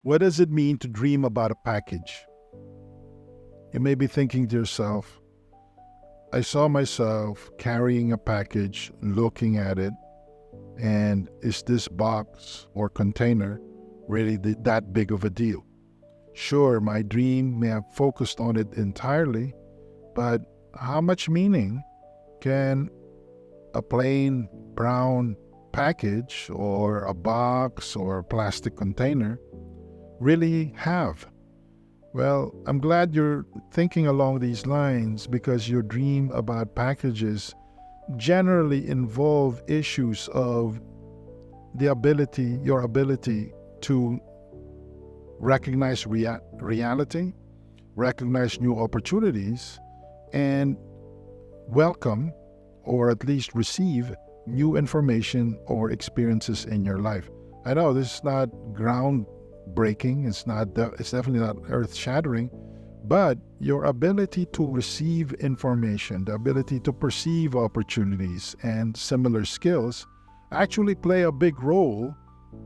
What does it mean to dream about a package? You may be thinking to yourself, I saw myself carrying a package, looking at it, and is this box or container really that big of a deal? Sure, my dream may have focused on it entirely, but how much meaning can a plain brown package or a box or a plastic container really have? Well, I'm glad you're thinking along these lines because your dream about packages generally involve issues of your ability to recognize reality, recognize new opportunities, and welcome or at least receive new information or experiences in your life. I know this is not groundbreaking, it's definitely not earth-shattering, but your ability to receive information, the ability to perceive opportunities and similar skills actually play a big role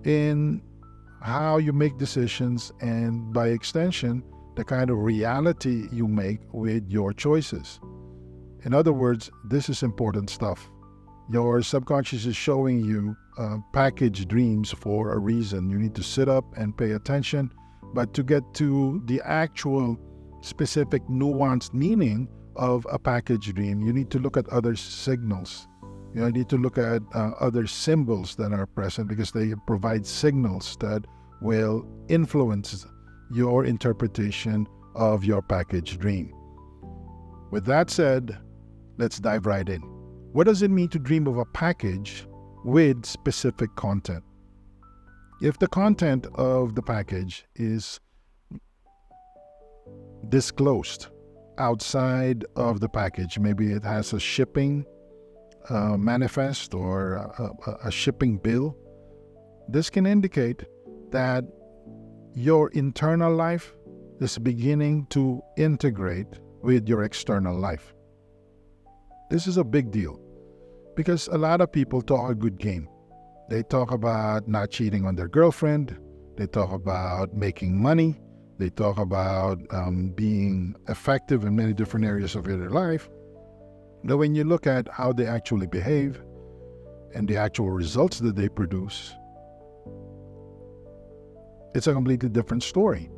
in how you make decisions and, by extension, the kind of reality you make with your choices. In other words, this is important stuff. Your subconscious is showing you package dreams for a reason. You need to sit up and pay attention, but to get to the actual specific nuanced meaning of a package dream, you need to look at other signals. You need to look at other symbols that are present because they provide signals that will influence your interpretation of your package dream. With that said, let's dive right in. What does it mean to dream of a package with specific content? If the content of the package is disclosed outside of the package, maybe it has a shipping manifest or a shipping bill, this can indicate that your internal life is beginning to integrate with your external life. This is a big deal because a lot of people talk a good game. They talk about not cheating on their girlfriend. They talk about making money. They talk about being effective in many different areas of their life. Now, when you look at how they actually behave and the actual results that they produce, it's a completely different story.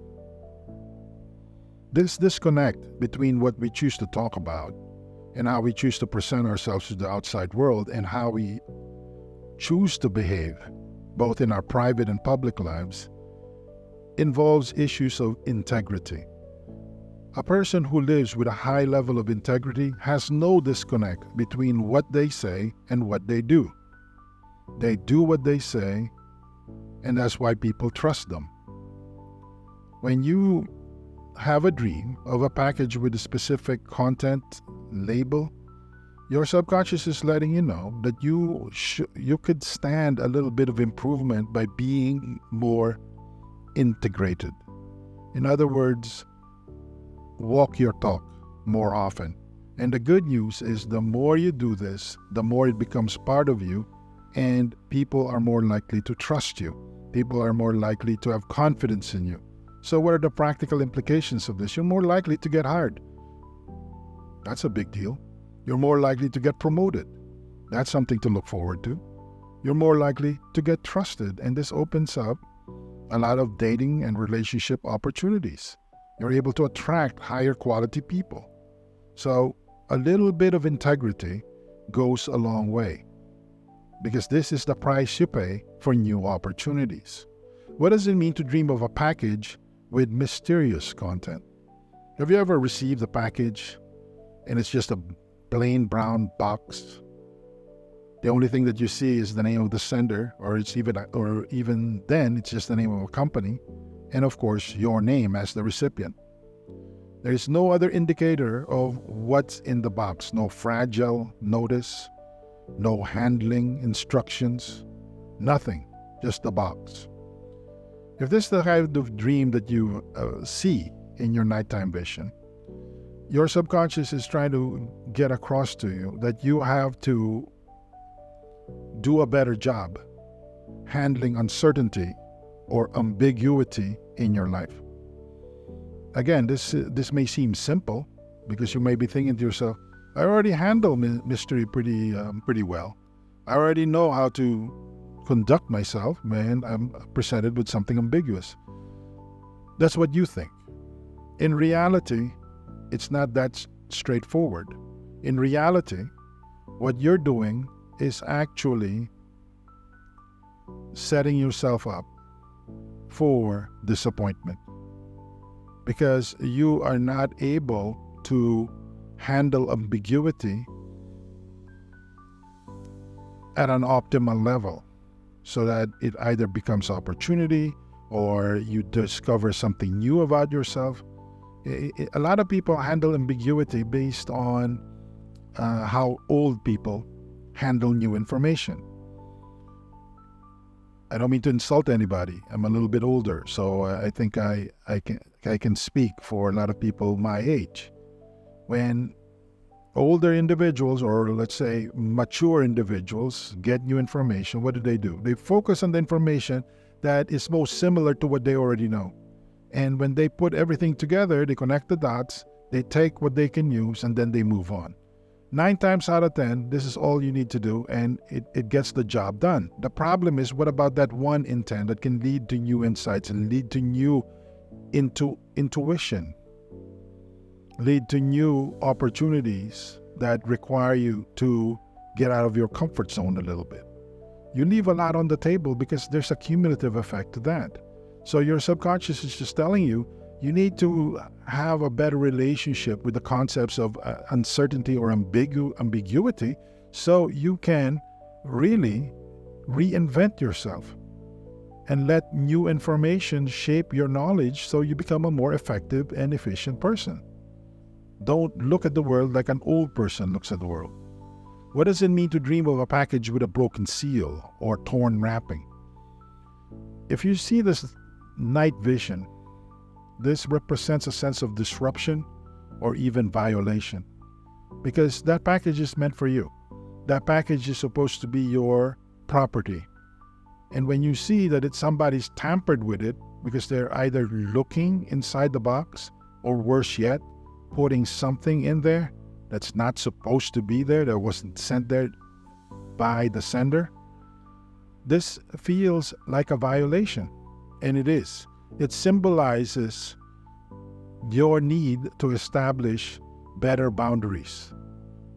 This disconnect between what we choose to talk about and how we choose to present ourselves to the outside world and how we choose to behave, both in our private and public lives, involves issues of integrity. A person who lives with a high level of integrity has no disconnect between what they say and what they do. They do what they say, and that's why people trust them. When you have a dream of a package with a specific content label, your subconscious is letting you know that you could stand a little bit of improvement by being more integrated. In other words, walk your talk more often. And the good news is the more you do this, the more it becomes part of you, and people are more likely to trust you. People are more likely to have confidence in you. So what are the practical implications of this? You're more likely to get hired. That's a big deal. You're more likely to get promoted. That's something to look forward to. You're more likely to get trusted, and this opens up a lot of dating and relationship opportunities. You're able to attract higher quality people. So a little bit of integrity goes a long way because this is the price you pay for new opportunities. What does it mean to dream of a package with mysterious content? Have you ever received a package and it's just a plain brown box? The only thing that you see is the name of the sender, or even then, it's just the name of a company, and of course, your name as the recipient. There is no other indicator of what's in the box. No fragile notice, no handling instructions, nothing, just the box. If this is the kind of dream that you see in your nighttime vision, your subconscious is trying to get across to you that you have to do a better job handling uncertainty or ambiguity in your life. Again, this may seem simple because you may be thinking to yourself, I already handle mystery pretty well. I already know how to conduct myself when I'm presented with something ambiguous. That's what you think. In reality, it's not that straightforward. In reality, what you're doing is actually setting yourself up for disappointment because you are not able to handle ambiguity at an optimal level so that it either becomes opportunity or you discover something new about yourself. A lot of people handle ambiguity based on how old people handle new information. I don't mean to insult anybody. I'm a little bit older, so I think I can speak for a lot of people my age. When older individuals, or let's say mature individuals, get new information, what do? They focus on the information that is most similar to what they already know. And when they put everything together, they connect the dots, they take what they can use, and then they move on. 9 times out of 10, this is all you need to do, and it gets the job done. The problem is, what about that 1 in 10 that can lead to new insights and lead to new intuition, lead to new opportunities that require you to get out of your comfort zone a little bit? You leave a lot on the table because there's a cumulative effect to that. So your subconscious is just telling you, you need to have a better relationship with the concepts of uncertainty or ambiguity so you can really reinvent yourself and let new information shape your knowledge so you become a more effective and efficient person. Don't look at the world like an old person looks at the world. What does it mean to dream of a package with a broken seal or torn wrapping? If you see this night vision, this represents a sense of disruption or even violation because that package is meant for you. That package is supposed to be your property. And when you see that somebody's tampered with it because they're either looking inside the box or worse yet, putting something in there that's not supposed to be there, that wasn't sent there by the sender, this feels like a violation. And it is. It symbolizes your need to establish better boundaries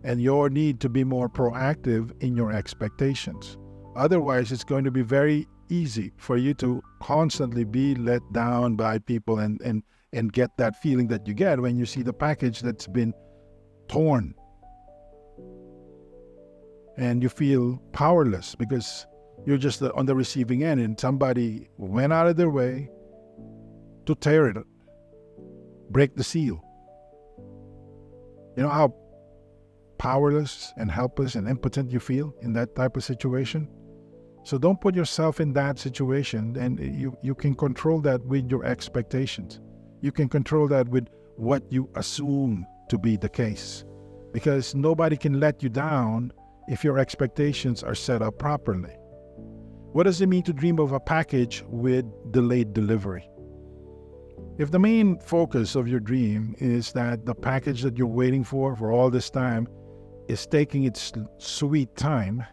and your need to be more proactive in your expectations. Otherwise, it's going to be very easy for you to constantly be let down by people and get that feeling that you get when you see the package that's been torn. And you feel powerless because you're just on the receiving end and somebody went out of their way to tear it, break the seal. You know how powerless and helpless and impotent you feel in that type of situation? So don't put yourself in that situation, and you can control that with your expectations. You can control that with what you assume to be the case, because nobody can let you down if your expectations are set up properly. What does it mean to dream of a package with delayed delivery? If the main focus of your dream is that the package that you're waiting for all this time is taking its sweet time,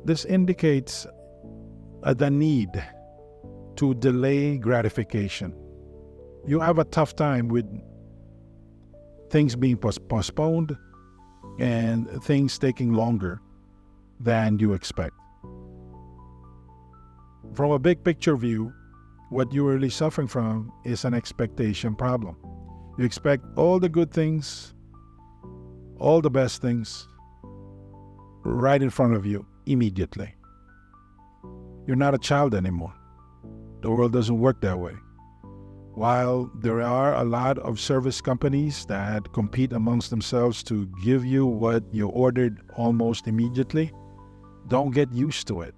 this indicates the need to delay gratification. You have a tough time with things being postponed and things taking longer than you expect. From a big picture view, what you're really suffering from is an expectation problem. You expect all the good things, all the best things, right in front of you immediately. You're not a child anymore. The world doesn't work that way. While there are a lot of service companies that compete amongst themselves to give you what you ordered almost immediately, don't get used to it.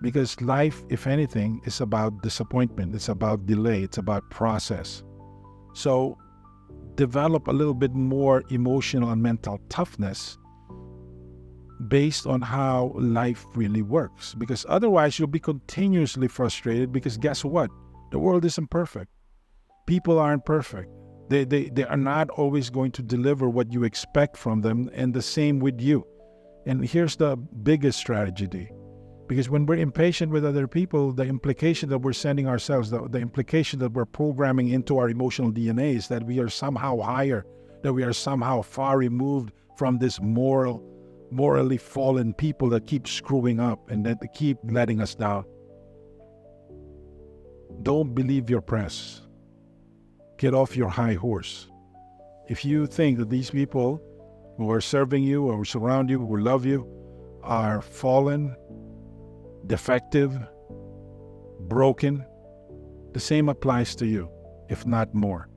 Because life, if anything, is about disappointment. It's about delay. It's about process. So develop a little bit more emotional and mental toughness based on how life really works. Because otherwise you'll be continuously frustrated, because guess what? The world isn't perfect. People aren't perfect. They are not always going to deliver what you expect from them, and the same with you. And here's the biggest tragedy. Because when we're impatient with other people, the implication that we're sending ourselves, the implication that we're programming into our emotional DNA is that we are somehow higher, that we are somehow far removed from this morally fallen people that keep screwing up and that keep letting us down. Don't believe your press. Get off your high horse. If you think that these people who are serving you or surround you, who love you, are fallen, defective, broken, the same applies to you, if not more.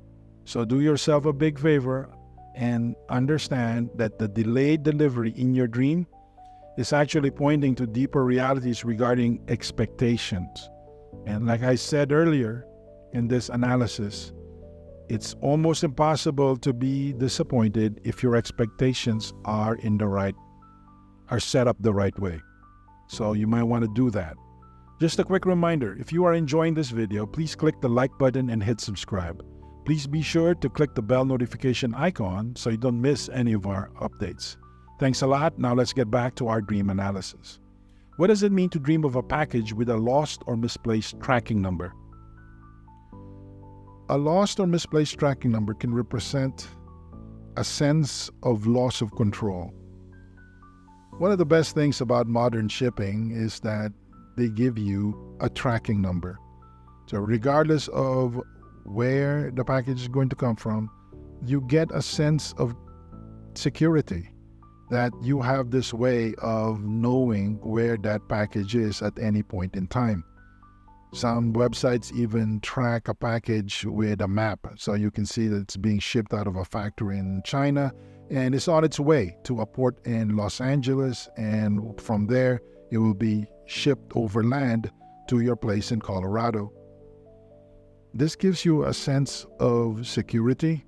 So do yourself a big favor and understand that the delayed delivery in your dream is actually pointing to deeper realities regarding expectations. And like I said earlier in this analysis, it's almost impossible to be disappointed if your expectations are set up the right way. So you might want to do that. Just a quick reminder, if you are enjoying this video, please click the like button and hit subscribe. Please be sure to click the bell notification icon so you don't miss any of our updates. Thanks a lot. Now let's get back to our dream analysis. What does it mean to dream of a package with a lost or misplaced tracking number? A lost or misplaced tracking number can represent a sense of loss of control. One of the best things about modern shipping is that they give you a tracking number. So regardless of where the package is going to come from, you get a sense of security, that you have this way of knowing where that package is at any point in time. Some websites even track a package with a map, so you can see that it's being shipped out of a factory in China and it's on its way to a port in Los Angeles, and from there it will be shipped overland to your place in Colorado. This gives you a sense of security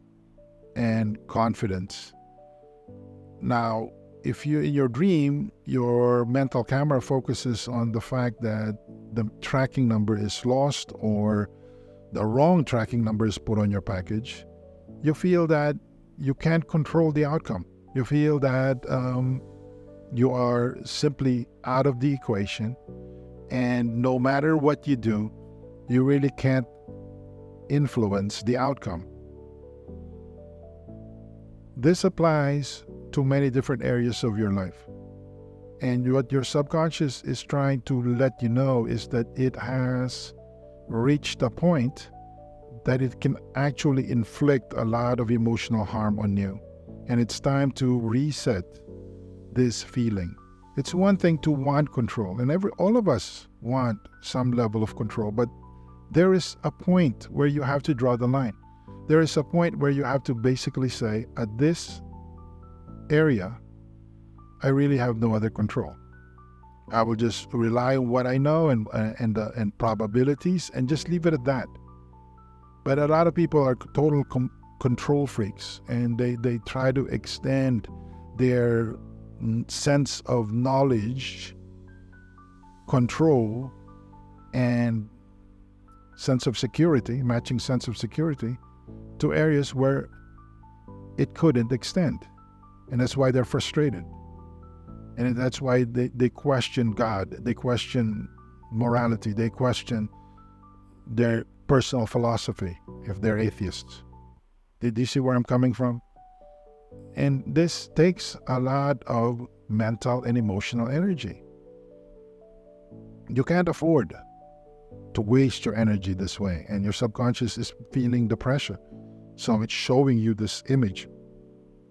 and confidence. Now, if you in your dream, your mental camera focuses on the fact that the tracking number is lost or the wrong tracking number is put on your package, you feel that you can't control the outcome. You feel that you are simply out of the equation, and no matter what you do, you really can't influence the outcome. This applies to many different areas of your life. And what your subconscious is trying to let you know is that it has reached a point that it can actually inflict a lot of emotional harm on you. And it's time to reset this feeling. It's one thing to want control, and all of us want some level of control, but there is a point where you have to draw the line. There is a point where you have to basically say, at this area, I really have no other control. I will just rely on what I know and probabilities and just leave it at that. But a lot of people are total control freaks, and they try to extend their sense of knowledge, control, and sense of security, matching sense of security, to areas where it couldn't extend. And that's why they're frustrated. And that's why they question God, they question morality, they question their personal philosophy if they're atheists. Did you see where I'm coming from? And this takes a lot of mental and emotional energy. You can't afford to waste your energy this way, and your subconscious is feeling the pressure. So it's showing you this image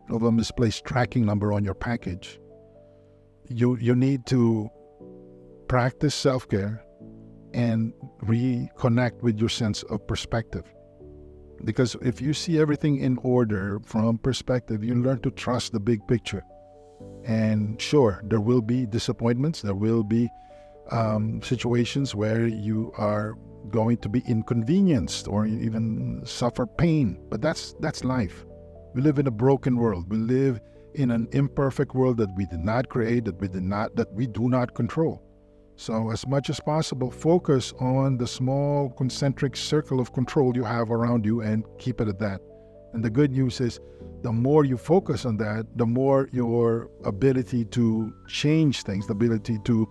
of a misplaced tracking number on your package. You need to practice self-care and reconnect with your sense of perspective. Because if you see everything in order from perspective, you learn to trust the big picture. And sure, there will be disappointments, there will be situations where you are going to be inconvenienced or even suffer pain, but that's life. We live in a broken world. We live in an imperfect world that we did not create, that we do not control. So as much as possible, focus on the small concentric circle of control you have around you and keep it at that. And the good news is, the more you focus on that, the more your ability to change things, the ability to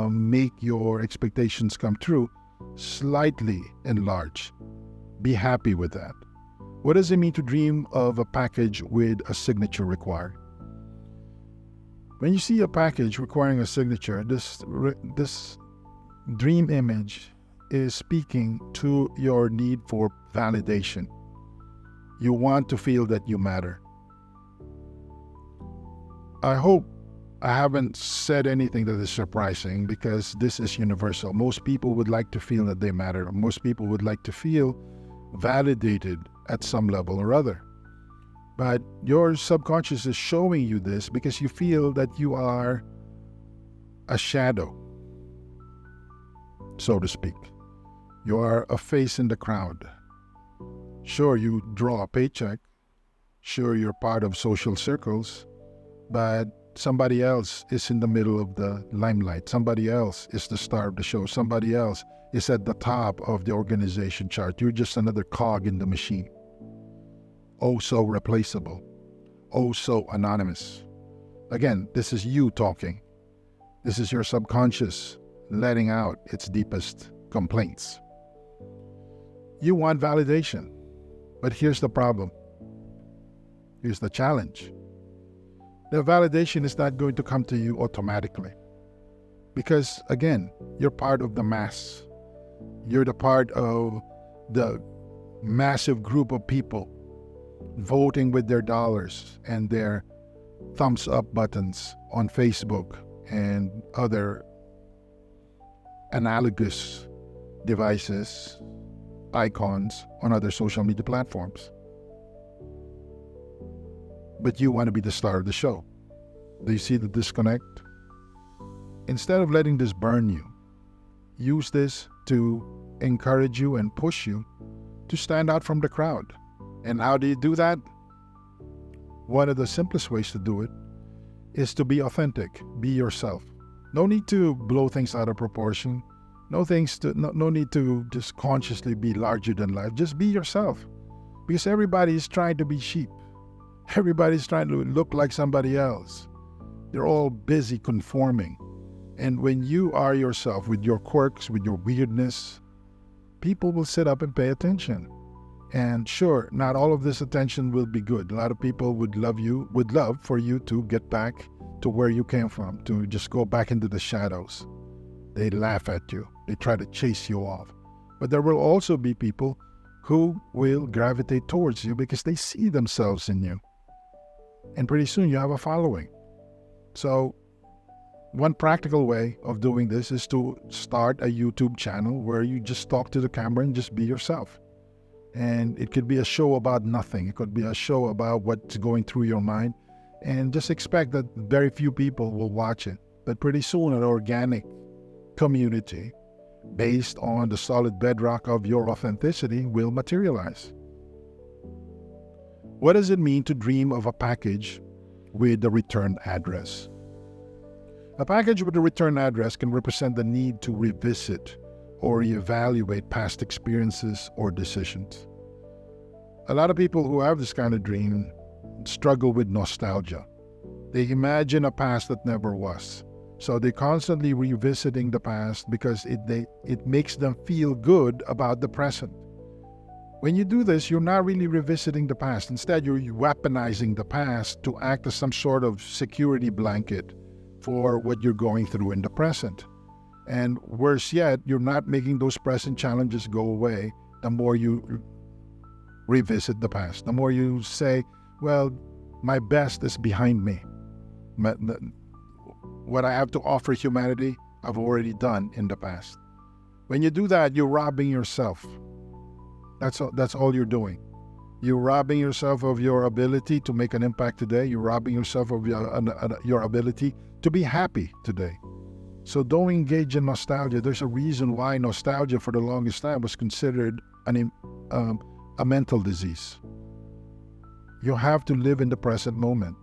make your expectations come true, slightly enlarge. Be happy with that. What does it mean to dream of a package with a signature required? When you see a package requiring a signature, this dream image is speaking to your need for validation. You want to feel that you matter. I hope I haven't said anything that is surprising, because this is universal. Most people would like to feel that they matter. Most people would like to feel validated at some level or other. But your subconscious is showing you this because you feel that you are a shadow, so to speak. You are a face in the crowd. Sure, you draw a paycheck. Sure, you're part of social circles. But somebody else is in the middle of the limelight. Somebody else is the star of the show. Somebody else is at the top of the organization chart. You're just another cog in the machine. Oh, so replaceable. Oh, so anonymous. Again, this is you talking. This is your subconscious letting out its deepest complaints. You want validation, but here's the problem. Here's the challenge. The validation is not going to come to you automatically. Because, again, you're part of the mass. You're the part of the massive group of people voting with their dollars and their thumbs up buttons on Facebook and other analogous devices, icons on other social media platforms. But you want to be the star of the show. Do you see the disconnect? Instead of letting this burn you, use this to encourage you and push you to stand out from the crowd. And how do you do that? One of the simplest ways to do it is to be authentic, be yourself. No need to blow things out of proportion. No need to just consciously be larger than life. Just be yourself. Because everybody is trying to be sheep. Everybody's trying to look like somebody else. They're all busy conforming. And when you are yourself with your quirks, with your weirdness, people will sit up and pay attention. And sure, not all of this attention will be good. A lot of people would love for you to get back to where you came from, to just go back into the shadows. They laugh at you. They try to chase you off. But there will also be people who will gravitate towards you because they see themselves in you. And pretty soon you have a following. So one practical way of doing this is to start a YouTube channel where you just talk to the camera and just be yourself. And it could be a show about nothing. It could be a show about what's going through your mind. And just expect that very few people will watch it. But pretty soon an organic community based on the solid bedrock of your authenticity will materialize. What does it mean to dream of a package with a return address? A package with a return address can represent the need to revisit or reevaluate past experiences or decisions. A lot of people who have this kind of dream struggle with nostalgia. They imagine a past that never was. So they're constantly revisiting the past because it makes them feel good about the present. When you do this, you're not really revisiting the past. Instead, you're weaponizing the past to act as some sort of security blanket for what you're going through in the present. And worse yet, you're not making those present challenges go away the more you revisit the past. The more you say, well, my best is behind me. What I have to offer humanity, I've already done in the past. When you do that, you're robbing yourself. That's all you're doing. You're robbing yourself of your ability to make an impact today. You're robbing yourself of your ability to be happy today. So don't engage in nostalgia. There's a reason why nostalgia for the longest time was considered a mental disease. You have to live in the present moment.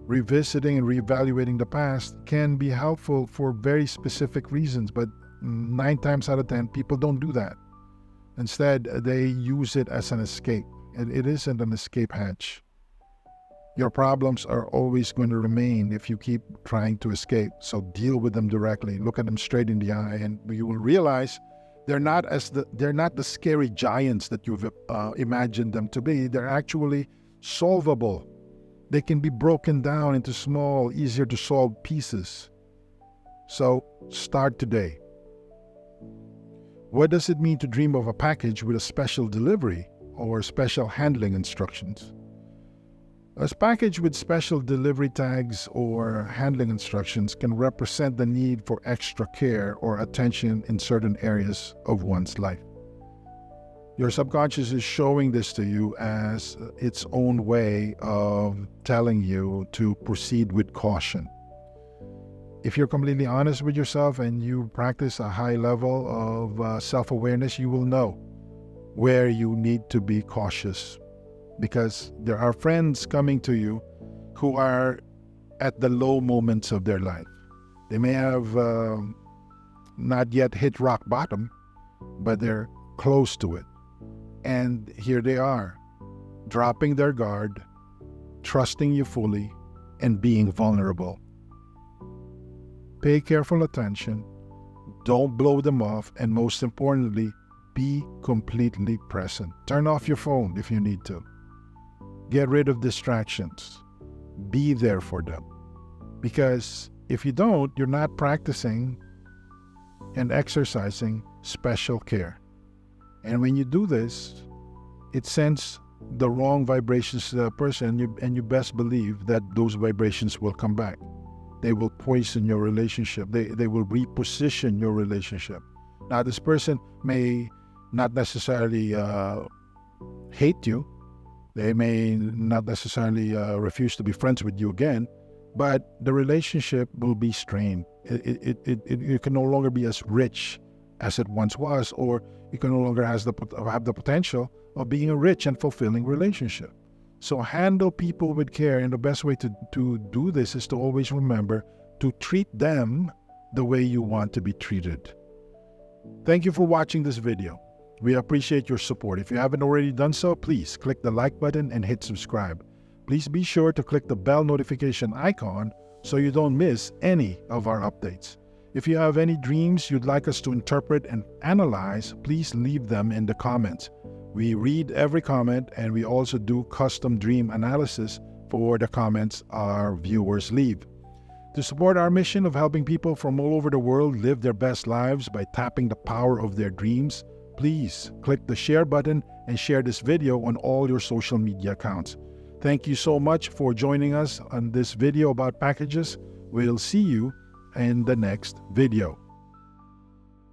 Revisiting and reevaluating the past can be helpful for very specific reasons, but 9 times out of 10, people don't do that. Instead, they use it as an escape. It isn't an escape hatch. Your problems are always going to remain if you keep trying to escape. So deal with them directly. Look at them straight in the eye, and you will realize they're not the scary giants that you've imagined them to be. They're actually solvable. They can be broken down into small, easier to solve pieces. So start today. What does it mean to dream of a package with a special delivery or special handling instructions? A package with special delivery tags or handling instructions can represent the need for extra care or attention in certain areas of one's life. Your subconscious is showing this to you as its own way of telling you to proceed with caution. If you're completely honest with yourself and you practice a high level of self-awareness, you will know where you need to be cautious, because there are friends coming to you who are at the low moments of their life. They may have not yet hit rock bottom, but they're close to it. And here they are, dropping their guard, trusting you fully, and being vulnerable. Pay careful attention, don't blow them off, and most importantly, be completely present. Turn off your phone if you need to. Get rid of distractions. Be there for them. Because if you don't, you're not practicing and exercising special care. And when you do this, it sends the wrong vibrations to the person, and you best believe that those vibrations will come back. They will poison your relationship. They will reposition your relationship. Now, this person may not necessarily hate you. They may not necessarily refuse to be friends with you again, but the relationship will be strained. It can no longer be as rich as it once was, or it can no longer have the potential of being a rich and fulfilling relationship. So handle people with care, and the best way to do this is to always remember to treat them the way you want to be treated. Thank you for watching this video. We appreciate your support. If you haven't already done so, please click the like button and hit subscribe. Please be sure to click the bell notification icon so you don't miss any of our updates. If you have any dreams you'd like us to interpret and analyze, please leave them in the comments. We read every comment, and we also do custom dream analysis for the comments our viewers leave. To support our mission of helping people from all over the world live their best lives by tapping the power of their dreams, please click the share button and share this video on all your social media accounts. Thank you so much for joining us on this video about packages. We'll see you in the next video.